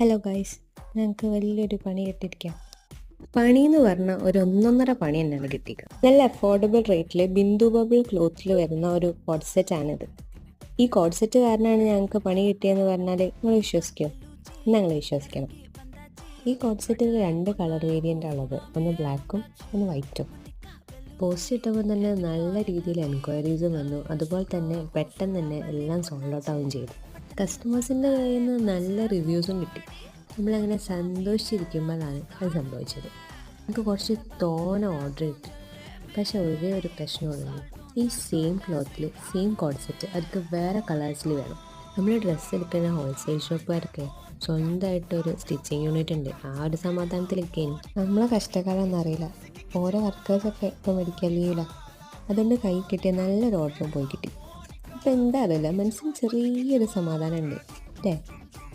Hello guys, ഞങ്ങൾക്ക് വലിയൊരു പണി കിട്ടിയിരിക്കാം. പണി എന്ന് പറഞ്ഞാൽ ഒരു ഒന്നൊന്നര പണി തന്നെയാണ് കിട്ടിയത്. നല്ല അഫോർഡബിൾ റേറ്റിൽ ബിന്ദു ബബിൾ ക്ലോത്തിൽ വരുന്ന ഒരു കോഡ് സെറ്റാണിത്. ഈ കോഡ് സെറ്റ് കാരണമാണ് ഞങ്ങൾക്ക് പണി കിട്ടിയെന്ന് പറഞ്ഞാൽ നിങ്ങൾ വിശ്വസിക്കുമോ? ഞങ്ങൾ വിശ്വസിക്കണം. ഈ കോഡ് സെറ്റിൽ 2 കളർ വേരിയൻ്റ് ഉള്ളത്, ഒന്ന് ബ്ലാക്കും ഒന്ന് വൈറ്റും. പോസ്റ്റ് ഇട്ടപ്പോൾ തന്നെ നല്ല രീതിയിൽ എൻക്വയറീസും വന്നു. അതുപോലെ തന്നെ പെട്ടെന്ന് തന്നെ എല്ലാം സോൾഡ് ഔട്ട് ആവുകയും ചെയ്തു. കസ്റ്റമേഴ്സിൻ്റെ കയ്യിൽ നിന്ന് നല്ല റിവ്യൂസും കിട്ടി. നമ്മളങ്ങനെ സന്തോഷിച്ചിരിക്കുമ്പോഴാണ് അത് സംഭവിച്ചത്. നമുക്ക് കുറച്ച് തോനെ ഓർഡർ കിട്ടി. പക്ഷെ ഒരേ ഒരു പ്രശ്നമുള്ളൂ, ഈ സെയിം ക്ലോത്തിൽ സെയിം കോഡ് സെറ്റ് അവർക്ക് വേറെ കളേഴ്സിൽ വേണം. നമ്മൾ ഡ്രസ്സ് എടുക്കുന്ന ഹോൾസെയിൽ ഷോപ്പുകാർക്ക് സ്വന്തമായിട്ടൊരു സ്റ്റിച്ചിങ് യൂണിറ്റ് ഉണ്ട്. ആ ഒരു സമാധാനത്തിലൊക്കെ നമ്മളെ കഷ്ടകാലം അറിയില്ല. ഓരോ വർക്കേഴ്സൊക്കെ ഇപ്പോൾ മെഡിക്കൽ ലീവിലാണ്. അതുകൊണ്ട് കൈ കിട്ടിയ നല്ലൊരു ഓർഡറും പോയി കിട്ടി. അപ്പോൾ എന്താ അറിയില്ല, മനസ്സിന് ചെറിയൊരു സമാധാനം ഉണ്ട് അല്ലേ?